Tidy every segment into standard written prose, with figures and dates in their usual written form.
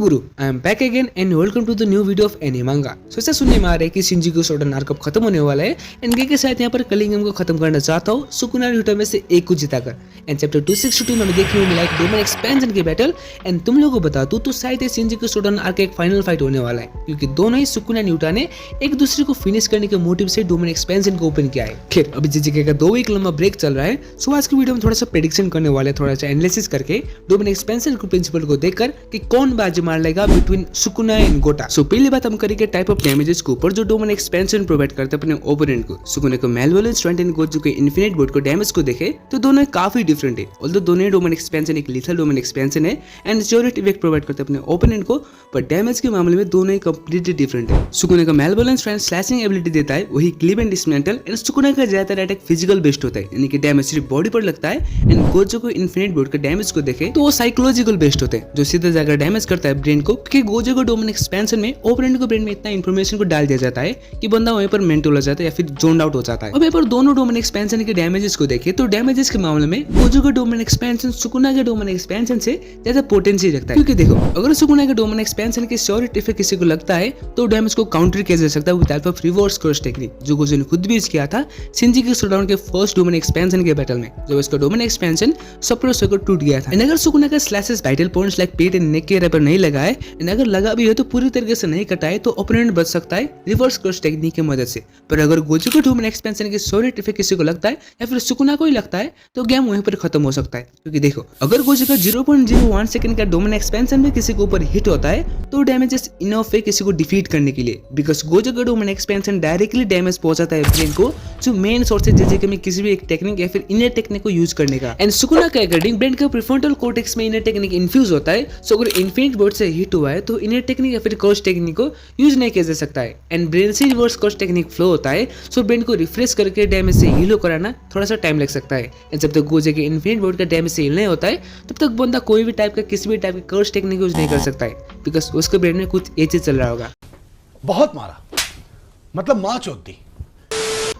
Guru, I am back again and welcome to the new video of any manga. ऐसा सुनने में आ रहा है कि शिंजी को सोडन आर्क खत्म होने वाला है एंड के साथ यहाँ पर कलिंगम को खत्म करना चाहता हूँ सुकुना यूटा में से एक को जिताकर। एंड चैप्टर 262 में देखने को मिला एक डोमेन एक्सपेंशन की बैटल। एंड तुम लोगों को बता दूं तो शायद शिंजी को सोडन आर्क एक फाइनल फाइट होने वाला है, क्योंकि दोनों ही सुकुना यूटा ने एक दूसरे को फिनिश करने के मोटिव से डोमेन एक्सपेंशन को ओपन किया है। खैर अभी जीजीके का 2 वीक लंबा ब्रेक चल रहा है, सो आज की वीडियो में थोड़ा सा प्रेडिक्शन करने वाले, थोड़ा सा एनालिसिस करके डोमेन एक्सपेंशन के प्रिंसिपल को देखकर कि कौन बाजी मार लेगा बिटवीन सुकुना एंड गोटा। सो पहली बात हम करेंगे टाइप ऑफ डैमेजेस के ऊपर जो डोमेन एक्सपेंशन प्रोवाइड करते हैं अपने ओपोनेंट को। सुकुना को मैलवोलेंस 20 एंड गोजू के इन्फिनिट बोर्ड को डैमेज को देखे तो दोनों काफी डिफरेंट है। ऑल्दो दोनों ही डोमेन एक्सपेंशन एक लीथल डोमेन एक्सपेंशन है एंड ज्योरेट इफेक्ट प्रोवाइड करते हैं अपने ओपोनेंट को, पर डैमेज के मामले में दोनों ही कंप्लीटली डिफरेंट है। सुकुना का मैलवोलेंस स्लैशिंग एबिलिटी देता है, वही cleave and dismantle. And Sukuna का ज्यादातर अटैक फिजिकल बेस्ड होता है, यानी कि डैमेज सिर्फ बॉडी पर लगता है। एंड गोजू को इन्फिनिट बोर्ड के डैमेज को देखे तो वो साइकोलॉजिकल बेस्ड होते हैं, जो सीधा जाकर डैमेज करता है ब्रेन को, क्योंकि गोजू को डोमेन एक्सपेंशन में ओपोनेंट को ब्रेन में इतना इन्फॉर्मेशन को डाल दिया जाता है कि बंदा वहीं पर मेंटल हो जाता है या फिर जोन आउट हो जाता है। अब यहाँ पर दोनों डोमेन एक्सपेंशन के डैमेजेस को देखे तो डैमेजेस के मामले में गोजू का डोमेन एक्सपेंशन सुकुना के डोमेन एक्सपेंशन से ज्यादा पोटेंशियल रखता है, क्योंकि देखो अगर सुकुना के डोमेन एक्सपेंशन के श्योरिटी इफेक्ट किसी को लगता है तो डैमेज को काउंटर किया जा सकता है with help of reverse course technique, जो गोजू ने खुद भी यूज किया था शिंजी के शोडाउन के फर्स्ट डोमेन एक्सपेंशन के बैटल में, जब इसका डोमेन एक्सपेंशन सप्रेस होकर टूट गया था। एंड अगर सुकुना का slashes vital points like pet and neck के एरिया पर नहीं लगाए, एंड अगर लगा भी हो तो पूरी तरीके से नहीं कटाए, तो ओपोनेंट बच सकता है रिवर्स कोर्स टेक्निक की मदद से। पर अगर गोजू के डोमेन एक्सपेंशन के श्योरिटी इफेक्ट किसी को लगता है या फिर सुकुना को ही लगता है तो गेम वहीं पर खत्म हो सकता है, क्योंकि देखो अगर गोजू का 0.01 सेकंड का डोमेन एक्सपेंशन में किसी के ऊपर हिट होता है तो डैमेजेस इनफ है किसी को डिफीट करने के लिए, बिकॉज गोजू का डोमेन एक्सपेंशन डायरेक्टली डैमेज पहुंचाता है ब्रेन को, जो मेन सोर्स है जैसे कि में किसी भी एक टेक्निक या फिर इनर टेक्निक को यूज करने का। एंड सुकुना के अकॉर्डिंग ब्रेन का प्रीफ्रंटल कॉर्टेक्स में इनर टेक्निक इन्फ्यूज होता है, सो अगर इन्फिनिट बोर्ड से हिट हुआ है तो इनर टेक्निक या फिर कोर्स टेक्निक को यूज नहीं किया जा सकता है। एंड ब्रेन से रिवर्स कोर्स टेक्निक फ्लो होता है, सो ब्रेन को रिफ्रेश करके डैमेज से हील कराना थोड़ा सा टाइम लग सकता है। एंड जब तक गोजू के इन्फिनिट बोर्ड का डैमेज से हील नहीं होता है तब तक बंदा कोई भी टाइप का किसी भी टाइप का कोर्स टेक्निक यूज नहीं कर सकता है, बिकॉज उसके ब्रेन में कुछ ये चीज चल रहा होगा। बहुत मारा, मतलब माँ चौथ दी।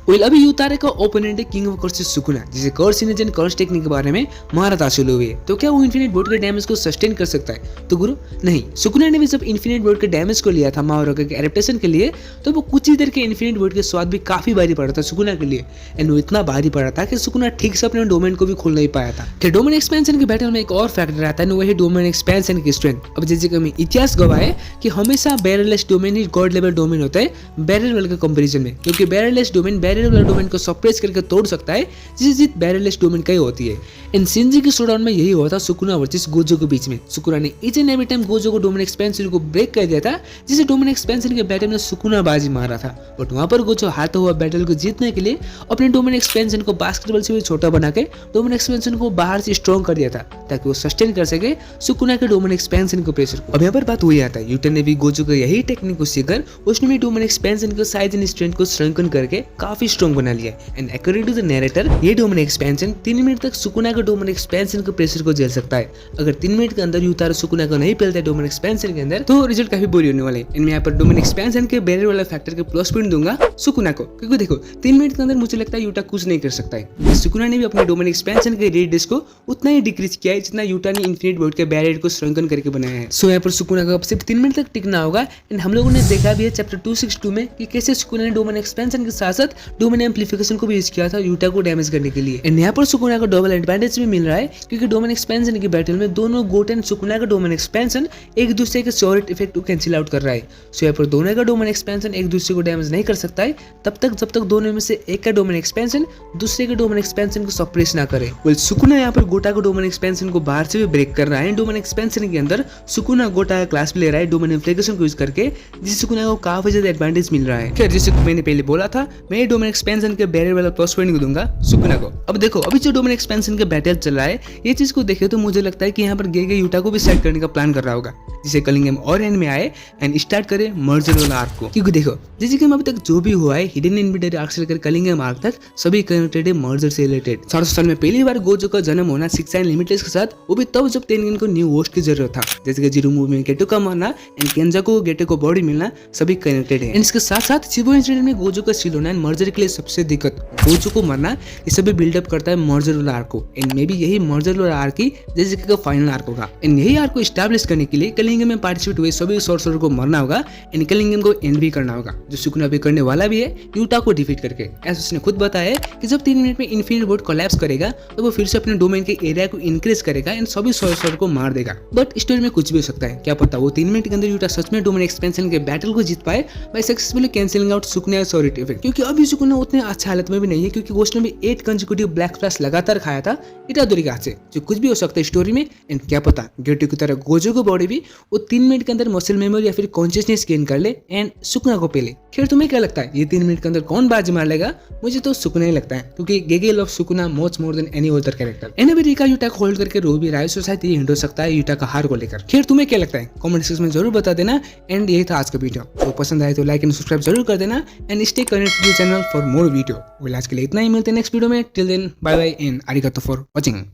वेल अभी यूतारे का ओपोनेंट है किंग ऑफ कर्स सुकुना, जिसे कर्स इनर्जी एंड कर्स टेक्निक के बारे में महारत हासिल हुई है। तो क्या वो इन्फिनिट बोर्ड के डैमेज को सस्टेन कर सकता है? तो गुरु नहीं। सुकुना ने भी जब इन्फिनिट बोर्ड के डैमेज को लिया था माओरोका के एडेप्टेशन के लिए, तो वो कुछ ही देर के इन्फिनिट बोर्ड के स्वाद भी काफी भारी पड़ा था सुकुना के लिए। एंड वो इतना भारी पड़ा था कि सुकुना ठीक से अपने डोमेन को भी खोल नहीं पाया था। फिर डोमेन एक्सपेंशन के बैटल में एक और फैक्टर आता है, वही डोमेन एक्सपेंशन की स्ट्रेंथ। अब जैसे कि हमें इतिहास गवाह है कि हमेशा बैरलेस डोमेन ही गॉड लेवल डोमेन होता है बैरल वाले के कंपेरिजन में, क्योंकि बैरलेस डोमेन बैरल वाला डोमेन को सप्रेस करके तोड़ सकता है, जिसे जीत बैरलेस डोमेन का ही होती है। इन शिंजी के शोडाउन में यही हुआ था सुकुना वर्सेस गोजू के बीच में। सुकुना ने ईच एंड एवरी टाइम गोजू को डोमेन एक्सपेंशन को ब्रेक कर दिया था, जिसे डोमेन एक्सपेंशन के बैटल में सुकुना बाजी मारा था। बट वहां पर गोजू हारता हुआ बैटल को जीतने के लिए अपने डोमेन एक्सपेंशन को बास्केटबॉल से भी छोटा बना के डोमेन एक्सपेंशन को बाहर से स्ट्रॉन्ग कर दिया था, ताकि वो सस्टेन कर सके सुकुना के डोमेन एक्सपेंशन के प्रेशर को। अब यहाँ पर बात वही आता है, यूटा ने भी गोजू को यही टेक्निक को सीखकर उसने भी डोमेन एक्सपेंशन को साइज एंड स्ट्रेंथ को श्रंकन करके काफी स्ट्रॉन्ग बना लिया। And according to the narrator ये डोमेन एक्सपेंशन 3 मिनट तक सुकुना के डोमेन एक्सपेंशन के प्रेशर को झेल सकता है। अगर 3 मिनट के अंदर यूतारो सुकुना को नहीं पेलता है डोमेन एक्सपेंशन के अंदर, तो रिजल्ट काफी बुरी होने वाले हैं। इनमें यहाँ पर डोमेन एक्सपेंशन के बैरियर वाला फैक्टर के प्लस पॉइंट दूंगा सुकुना को, क्योंकि देखो 3 मिनट के अंदर मुझे लगता है यूटा कुछ नहीं कर सकता है। सुकुना ने भी अपने डोमेन एक्सपेंशन के रेडियस को उतना ही डिक्रीज किया है जितना यूटा ने इन्फिनिट बोर्ड के बैरियर को श्रंकन करके बनाया है। सो यहाँ पर सुकुना का सिर्फ 3 मिनट तक टिकना होगा। एंड हम लोगों ने देखा भी है चैप्टर 262 में कि कैसे सुकुना ने डोमेन एक्सपेंशन के साथ साथ डोमेन एम्पलीफिकेशन को भी यूज किया था यूटा को डैमेज करने के लिए। एंड यहाँ पर सुकुना को डबल एडवांटेज भी मिल रहा है, क्योंकि डोमेन एक्सपेंशन की बैटल में दोनों गोट एंड सुकुना का डोमेन एक्सपेंशन एक दूसरे के श्योरिटी इफेक्ट को कैंसिल आउट कर रहा है। सो यहाँ पर दोनों का डोमेन एक्सपेंशन एक दूसरे को डैमेज नहीं कर सकता है तब तक जब तक दोनों में से एक का डोमेन एक्सपेंशन दूसरे के डोमेन एक्सपेंशन को सप्रेस ना करे। वेल सुकुना यहाँ पर गोटा को डोमेन एक्सपेंशन को बाहर से भी ब्रेक कर रहा है। डोमेन एक्सपेंशन के अंदर सुकुना गोटा का क्लास भी ले रहा है डोमेन एम्प्लीफिकेशन को यूज करके, जिससे सुकुना को काफी ज्यादा एडवांटेज मिल रहा है। खैर जैसे मैंने पहले बोला था, मैं डोमेन एक्सपेंशन के बैरियर वाला प्लस पॉइंट को दूंगा सुकुना को। अब देखो अभी जो डोमेन एक्सपेंशन के बैटल चल रहा है, ये चीज को देखे तो मुझे लगता है कि यहाँ पर गेगे यूटा को भी सेट करने का प्लान कर रहा होगा, जिसे कलिंगम और एंड में आए एंड स्टार्ट करे मर्जर वाला आर्क को। क्योंकि देखो जैसे कि अभी तक जो भी हुआ है हिडन इनविटेड आर्क से लेकर कलिंगम आर्क तक सभी कनेक्टेड है मर्जर से रिलेटेड। 700 साल में पहली बार गोजू का जन्म होना शिक्षा एंड लिमिटेड के साथ, वो भी तब जब तेनगिन को न्यू होस्ट की जरूरत था। जैसे कि जीरो मूवी में गेटो का मरना एंड केंजाकू को गेटो को बॉडी मिलना सभी कनेक्टेड है। एंड इसके साथ साथ शिबो इंसिडेंट में गोजू का सिलोना एंड मर्जर के लिए सबसे दिक्कत गोजू को मरना, ये सभी बिल्डअप करता है मर्जर वाला आर्क को। एंड मे बी यही मर्जर वाला आर्क ही जैसे कि फाइनल आर्क होगा। एंड यही आर्क को एस्टैब्लिश करने के लिए किलिंग में पार्टिसिपेट हुए सभी सॉर्सरर को मरना होगा एंड किलिंग को एंड भी करना होगा, जो सुकुना भी करने वाला भी है यूटा को डिफीट करके। ऐसा उसने खुद बताया कि जब 3 मिनट में इन्फिनिट बोर्ड कोलैप्स करेगा तो वो फिर से अपने डोमेन के एरिया को इंक्रीज करेगा एंड सभी सॉर्सरर को मार देगा। बट स्टोरी में कुछ भी हो सकता है, क्या पता वो 3 मिनट के अंदर यूटा सच में डोमेन एक्सपेंशन के बैटल को जीत पाए by successfully cancelling out Sukuna solid effect. क्योंकि अभी सुकुना उतने अच्छे हालत में भी नहीं है, क्योंकि वो उसने भी 8 कंसेक्यूटिव ब्लैक फ्लैश लगातार खाया था इटादोरी के हाथ से, जो कुछ भी हो सकता है स्टोरी में। एंड क्या पता गेटो की तरह गोजो को बॉडी भी वो 3 मिनट के अंदर मसल मेमोरी या फिर कॉन्शियसनेस गेन कर ले एंड सुकुना को पेले। खैर तुम्हें क्या लगता है ये 3 मिनट के अंदर कौन बाजी मार लेगा? मुझे तो सुकुना ही लगता है, क्योंकि Gege love Sukuna much more than any other character. And अभी रिका यूटा को होल्ड करके रो भी रहा है, सो शायद ये हिंट हो सकता है यूटा का हार को लेकर। खैर तुम्हें क्या लगता है कमेंट सेक्शन में जरूर बता देना। एंड यही था आज का वीडियो, तो पसंद आए तो लाइक एंड सब्सक्राइब जरूर कर देना and stay connected to channel for more video. आज के लिए इतना ही, मिलते हैं नेक्स्ट वीडियो में। Till then bye bye and आरिगातो फॉर वाचिंग।